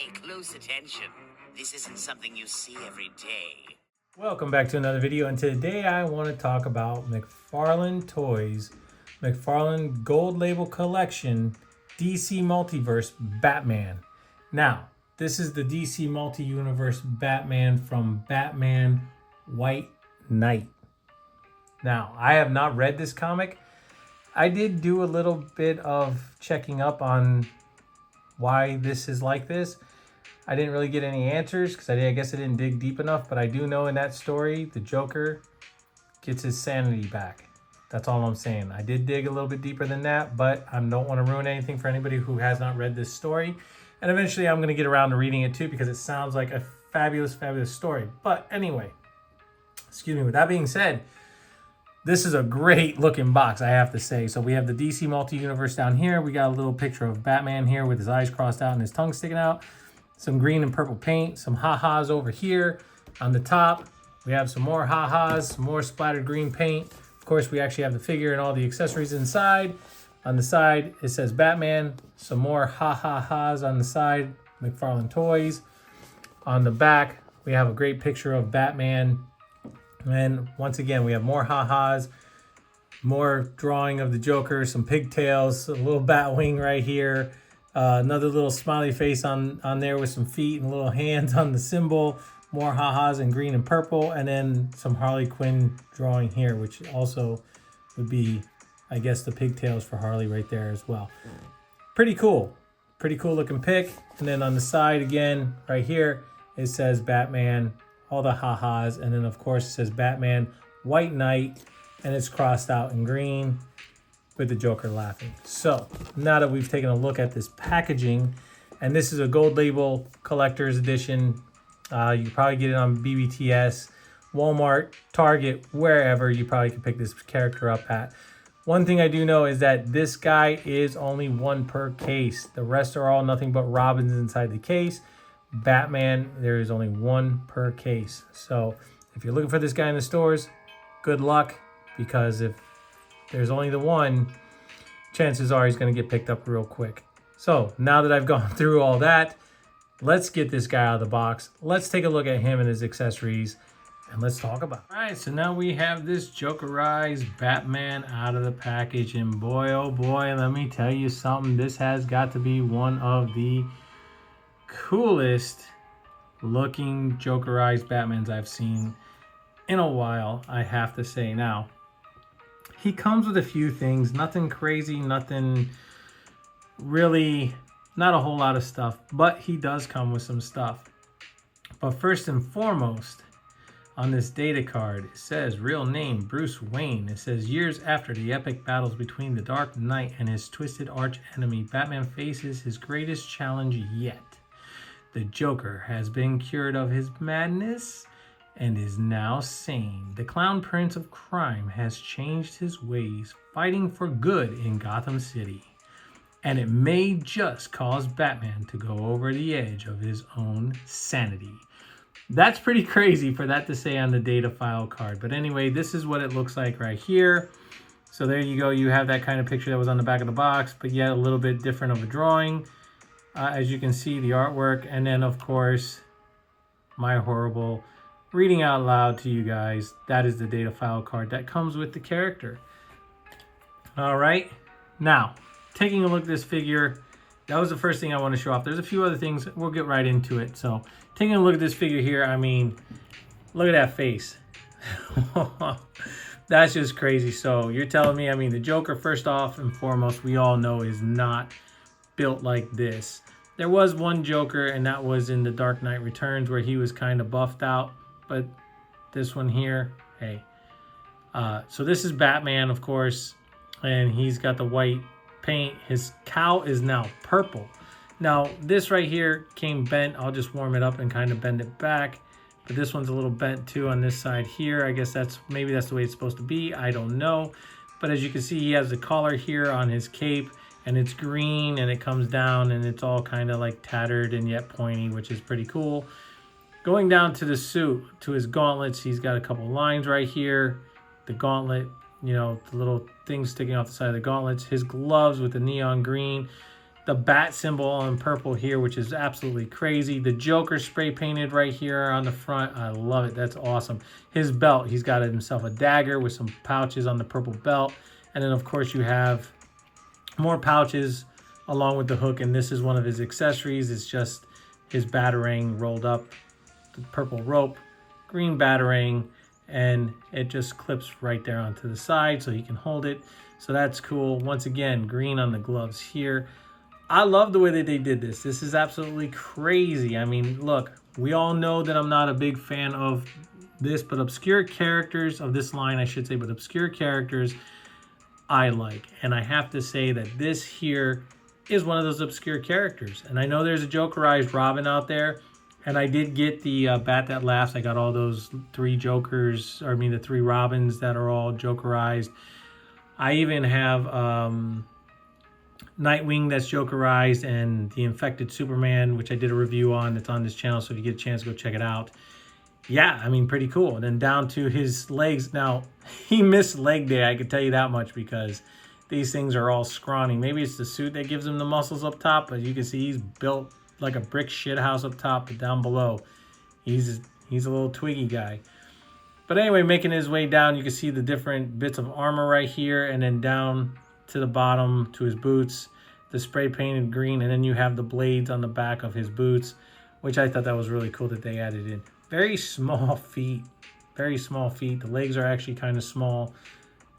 Pay close attention. This isn't something you see every day. Welcome back to another video, and today I want to talk about McFarlane Toys, McFarlane Gold Label Collection, DC Multiverse Batman. Now, this is the DC Multi-Universe Batman from Batman White Knight. Now, I have not read this comic. I did do a little bit of checking up on why this is like this. I didn't really get any answers because I guess I didn't dig deep enough, but I do know in that story, the Joker gets his sanity back. That's all I'm saying. I did dig a little bit deeper than that, but I don't want to ruin anything for anybody who has not read this story. And eventually I'm going to get around to reading it too because it sounds like a fabulous, fabulous story. But anyway, excuse me, with that being said, this is a great looking box, I have to say. So we have the DC Multi-Universe down here. We got a little picture of Batman here with his eyes crossed out and his tongue sticking out. Some green and purple paint, some ha-has over here. On the top, we have some more ha-has, some more splattered green paint. Of course, we actually have the figure and all the accessories inside. On the side, it says Batman. Some more ha-ha-has on the side, McFarlane Toys. On the back, we have a great picture of Batman. And once again, we have more ha-has, more drawing of the Joker, some pigtails, a little bat wing right here. Another little smiley face on there with some feet and little hands on the symbol. More ha-has in green and purple. And then some Harley Quinn drawing here, which also would be, I guess, the pigtails for Harley right there as well. Pretty cool. Pretty cool looking pick. And then on the side again, right here, it says Batman, all the ha-has. And then, of course, it says Batman White Knight. And it's crossed out in green with the Joker laughing. So now that we've taken a look at this packaging, and this is a gold label collector's edition, you can probably get it on BBTS, Walmart, Target, wherever you probably can pick this character up at. One thing I do know is that this guy is only one per case. The rest are all nothing but Robins inside the case. Batman, there is only one per case. So if you're looking for this guy in the stores, good luck, because if there's only the one, chances are he's going to get picked up real quick. So now that I've gone through all that, let's get this guy out of the box. Let's take a look at him and his accessories, and let's talk about it. All right, so now we have this Jokerized Batman out of the package, and boy, oh boy, let me tell you something. This has got to be one of the coolest looking Jokerized Batmans I've seen in a while, I have to say. Now, he comes with a few things, nothing crazy, nothing really, not a whole lot of stuff, but he does come with some stuff. But first and foremost, on this data card, it says real name, Bruce Wayne. It says years after the epic battles between the Dark Knight and his twisted arch enemy, Batman faces his greatest challenge yet. The Joker has been cured of his madness and is now sane. The clown prince of crime has changed his ways, fighting for good in Gotham City. And it may just cause Batman to go over the edge of his own sanity. That's pretty crazy for that to say on the data file card. But anyway, this is what it looks like right here. So there you go. You have that kind of picture that was on the back of the box, but yet a little bit different of a drawing. As you can see, the artwork. And then, of course, my horrible reading out loud to you guys. That is the data file card that comes with the character. All right. Now, taking a look at this figure, that was the first thing I want to show off. There's a few other things. We'll get right into it. So, taking a look at this figure here, I mean, look at that face. That's just crazy. So, you're telling me, I mean, the Joker, first off and foremost, we all know is not built like this. There was one Joker, and that was in the Dark Knight Returns, where he was kind of buffed out. But this one here, hey. So this is Batman, of course, and he's got the white paint. His cowl is now purple. Now, this right here came bent. I'll just warm it up and kind of bend it back. But this one's a little bent too on this side here. I guess maybe that's the way it's supposed to be. I don't know. But as you can see, he has the collar here on his cape, and it's green, and it comes down, and it's all kind of like tattered and yet pointy, which is pretty cool. Going down to the suit, to his gauntlets, he's got a couple lines right here. The gauntlet, you know, the little things sticking off the side of the gauntlets. His gloves with the neon green. The bat symbol in purple here, which is absolutely crazy. The Joker spray painted right here on the front. I love it. That's awesome. His belt, he's got himself a dagger with some pouches on the purple belt. And then, of course, you have more pouches along with the hook. And this is one of his accessories. It's just his batarang rolled up, the purple rope, green batarang, and it just clips right there onto the side so he can hold it. So that's cool. Once again, green on the gloves here. I love the way that they did this. This is absolutely crazy. I mean, look, we all know that I'm not a big fan of this, but obscure characters of this line, I should say, but obscure characters I like. And I have to say that this here is one of those obscure characters. And I know there's a Jokerized Robin out there, and I did get the Bat That Laughs. I got all those 3 Jokers, or I mean the 3 Robins that are all Jokerized. I even have Nightwing that's Jokerized, and the Infected Superman, which I did a review on. It's on this channel, so if you get a chance, go check it out. Yeah, I mean, pretty cool. And then down to his legs. Now, he missed leg day, I can tell you that much, because these things are all scrawny. Maybe it's the suit that gives him the muscles up top, but you can see he's built like a brick shit house up top, but down below, he's a little twiggy guy. But anyway, making his way down, you can see the different bits of armor right here, and then down to the bottom to his boots, the spray painted green, and then you have the blades on the back of his boots, which I thought that was really cool that they added in. Very small feet, very small feet. The legs are actually kind of small,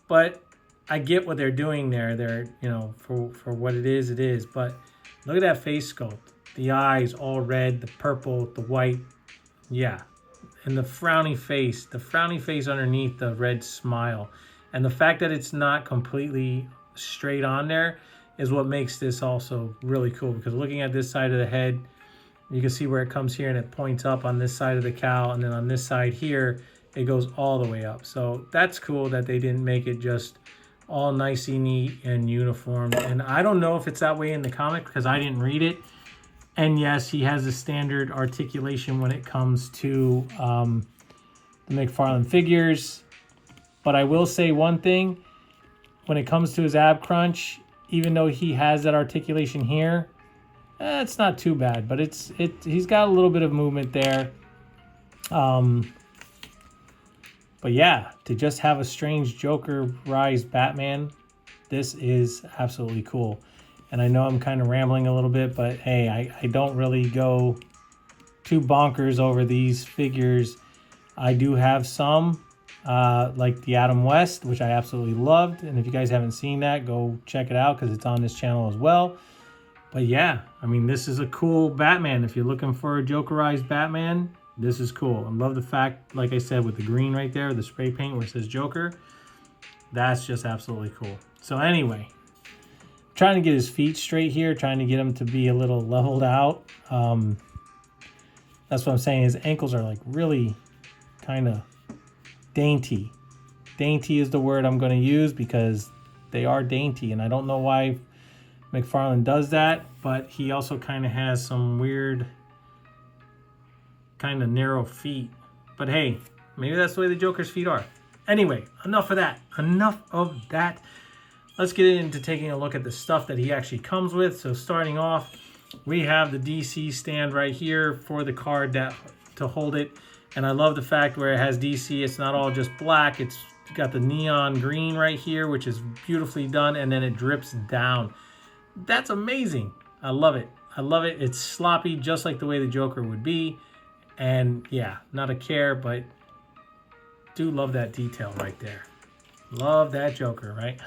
but I get what they're doing there. They're, you know, for what it is. But look at that face sculpt. The eyes all red, the purple, the white. Yeah. And the frowny face underneath the red smile. And the fact that it's not completely straight on there is what makes this also really cool, because looking at this side of the head, you can see where it comes here and it points up on this side of the cowl, and then on this side here it goes all the way up. So that's cool that they didn't make it just all nicey neat and uniform. And I don't know if it's that way in the comic because I didn't read it. And yes, he has a standard articulation when it comes to the McFarlane figures. But I will say one thing. When it comes to his ab crunch, even though he has that articulation here, it's not too bad. But he's got a little bit of movement there. But yeah, to just have a strange Jokerized Batman, this is absolutely cool. And I know I'm kind of rambling a little bit, but hey, I don't really go too bonkers over these figures. I do have some, like the Adam West, which I absolutely loved. And if you guys haven't seen that, go check it out because it's on this channel as well. But yeah, I mean, this is a cool Batman. If you're looking for a Jokerized Batman, this is cool. I love the fact, like I said, with the green right there, the spray paint where it says Joker. That's just absolutely cool. So anyway, trying to get his feet straight here, trying to get him to be a little leveled out. That's what I'm saying. His ankles are like really kind of dainty. Dainty is the word I'm going to use because they are dainty. And I don't know why McFarlane does that, but he also kind of has some weird kind of narrow feet. But hey, maybe that's the way the Joker's feet are. Anyway, enough of that. Enough of that. Let's get into taking a look at the stuff that he actually comes with. So starting off, we have the DC stand right here for the card to hold it. And I love the fact where it has DC. It's not all just black. It's got the neon green right here, which is beautifully done. And then it drips down. That's amazing. I love it. I love it. It's sloppy, just like the way the Joker would be. And yeah, not a care, but do love that detail right there. Love that Joker, right?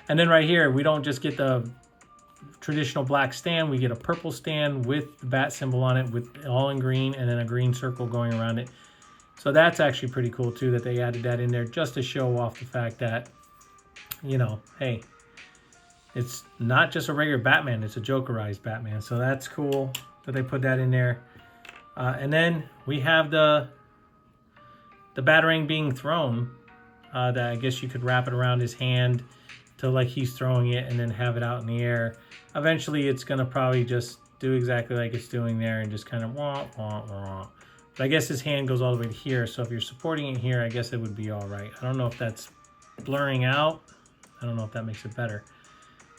And then right here, we don't just get the traditional black stand. We get a purple stand with the bat symbol on it, with all in green, and then a green circle going around it. So that's actually pretty cool too, that they added that in there just to show off the fact that, you know, hey, it's not just a regular Batman, it's a Jokerized Batman. So that's cool that they put that in there. And then we have the Batarang being thrown. That I guess you could wrap it around his hand to like he's throwing it and then have it out in the air. Eventually it's going to probably just do exactly like it's doing there and just kind of wah, wah, wah. But I guess his hand goes all the way to here. So if you're supporting it here, I guess it would be all right. I don't know if that's blurring out. I don't know if that makes it better.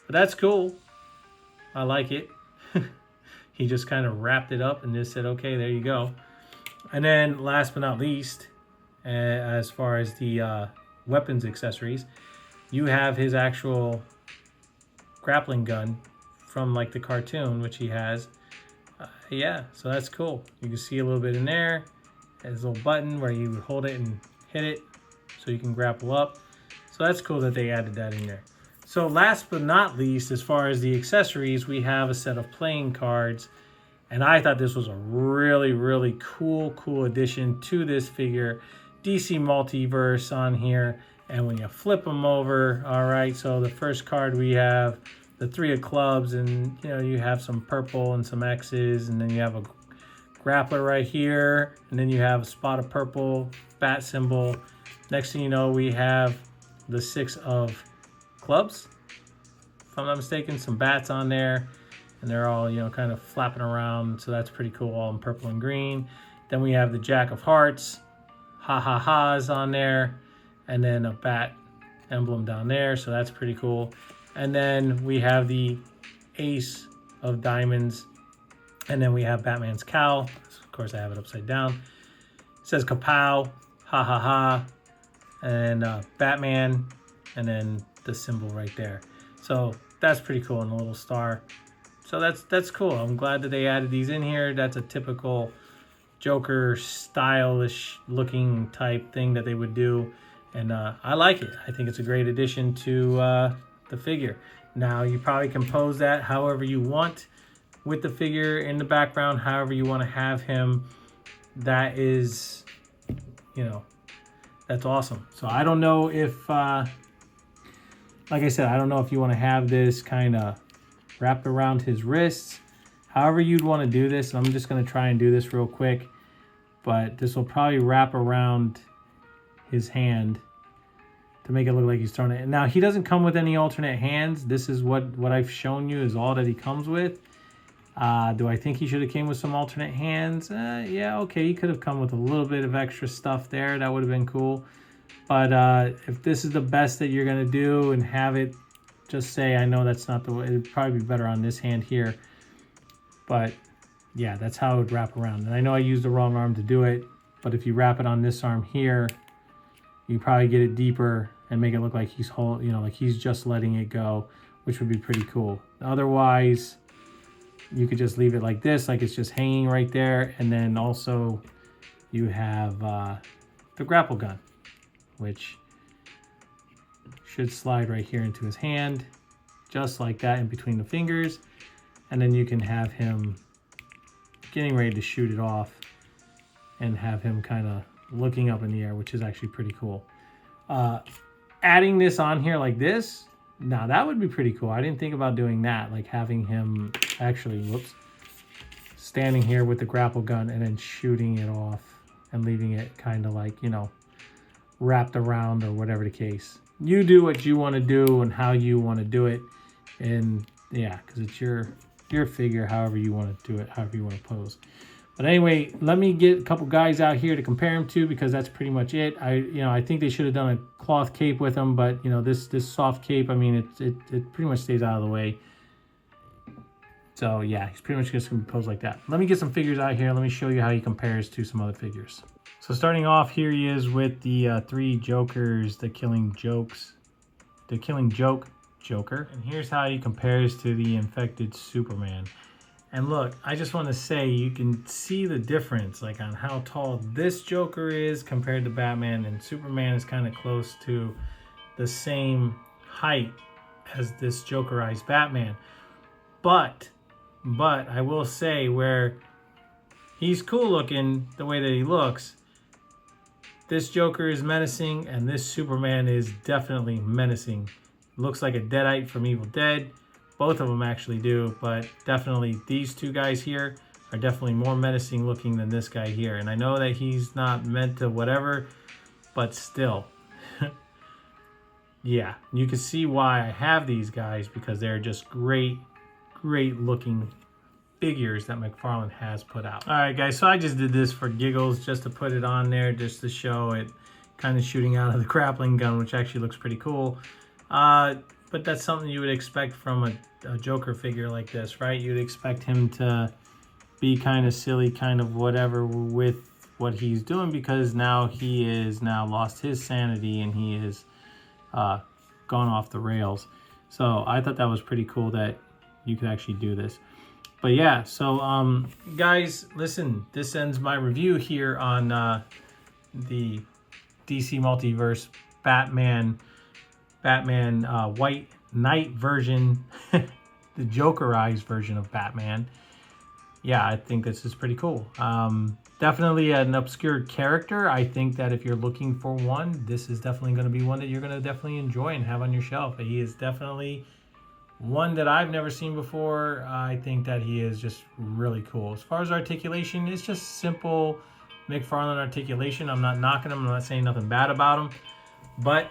But that's cool. I like it. He just kind of wrapped it up and just said, okay, there you go. And then last but not least, as far as the weapons accessories, you have his actual grappling gun from like the cartoon, which he has. Yeah, so that's cool. You can see a little bit in there. There's a little button where you hold it and hit it so you can grapple up. So that's cool that they added that in there. So last but not least, as far as the accessories, we have a set of playing cards. And I thought this was a really, really cool addition to this figure. DC Multiverse on here. And when you flip them over, all right, so the first card we have the 3 of clubs, and you know, you have some purple and some X's, and then you have a grappler right here, and then you have a spot of purple, bat symbol. Next thing you know, we have the 6 of clubs, if I'm not mistaken, some bats on there, and they're all, you know, kind of flapping around, so that's pretty cool, all in purple and green. Then we have the Jack of Hearts, ha-ha-ha's on there, and then a bat emblem down there, so that's pretty cool. And then we have the Ace of Diamonds, and then we have Batman's cowl. Of course, I have it upside down. It says kapow, ha-ha-ha, and Batman, and then the symbol right there. So that's pretty cool, and a little star. So that's cool. I'm glad that they added these in here. That's a typical Joker stylish looking type thing that they would do, and I like it. I think it's a great addition to the figure. Now you probably compose that however you want with the figure in the background, however you want to have him. That is, you know, that's awesome. So I don't know if like I said, I don't know if you want to have this kind of wrapped around his wrists, however you'd want to do this. I'm just going to try and do this real quick, but this will probably wrap around his hand to make it look like he's throwing it. Now, he doesn't come with any alternate hands. This is what I've shown you is all that he comes with. Do I think he should have came with some alternate hands? Yeah, okay, he could have come with a little bit of extra stuff there. That would have been cool. But if this is the best that you're going to do and have it, just say, I know that's not the way. It would probably be better on this hand here. But yeah, that's how it would wrap around. And I know I used the wrong arm to do it, but if you wrap it on this arm here, you probably get it deeper and make it look like he's like he's just letting it go, which would be pretty cool. Otherwise, you could just leave it like this, like it's just hanging right there. And then also you have the grapple gun, which should slide right here into his hand, just like that, in between the fingers. And then you can have him getting ready to shoot it off and have him kind of looking up in the air, which is actually pretty cool. Adding this on here like this, now that would be pretty cool. I didn't think about doing that, like having him actually, standing here with the grapple gun and then shooting it off and leaving it kind of like, you know, wrapped around or whatever the case. You do what you want to do and how you want to do it. And yeah, because it's your figure, however you want to do it, however you want to pose. But anyway, let me get a couple guys out here to compare him to, because that's pretty much it. I think they should have done a cloth cape with him, but you know, this soft cape, I mean, it pretty much stays out of the way. So yeah, he's pretty much just gonna be posed like that. Let me get some figures out here. Let me show you how he compares to some other figures. So starting off, here he is with the 3 Jokers, the Killing Joke Joker. And here's how he compares to the infected Superman. And look, I just want to say, you can see the difference, like on how tall this Joker is compared to Batman, and Superman is kind of close to the same height as this Jokerized Batman. But I will say, where he's cool looking the way that he looks, this Joker is menacing, and this Superman is definitely menacing. Looks like a Deadite from Evil Dead. Both of them actually do, but definitely these 2 guys here are definitely more menacing looking than this guy here. And I know that he's not meant to whatever, but still. Yeah, you can see why I have these guys, because they're just great looking figures that McFarlane has put out. All right, guys, so I just did this for giggles, just to put it on there, just to show it kind of shooting out of the grappling gun, which actually looks pretty cool. but that's something you would expect from a Joker figure like this, right? You'd expect him to be kind of silly, kind of whatever with what he's doing, because now he is lost his sanity and he is gone off the rails. So I thought that was pretty cool that you could actually do this. But yeah, so guys, listen, this ends my review here on the DC Multiverse Batman White Knight version, the Jokerized version of Batman. Yeah, I think this is pretty cool. Definitely an obscure character. I think that if you're looking for one, this is definitely going to be one that you're going to definitely enjoy and have on your shelf. He is definitely one that I've never seen before. I think that he is just really cool. As far as articulation, it's just simple McFarlane articulation. I'm not knocking him. I'm not saying nothing bad about him. But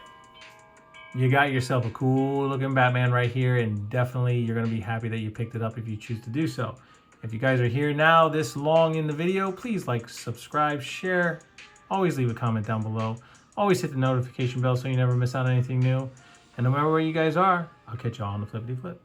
you got yourself a cool looking Batman right here, and definitely you're going to be happy that you picked it up if you choose to do so. If you guys are here now this long in the video, please like, subscribe, share. Always leave a comment down below. Always hit the notification bell so you never miss out on anything new. And no matter where you guys are, I'll catch y'all on the flippity flip.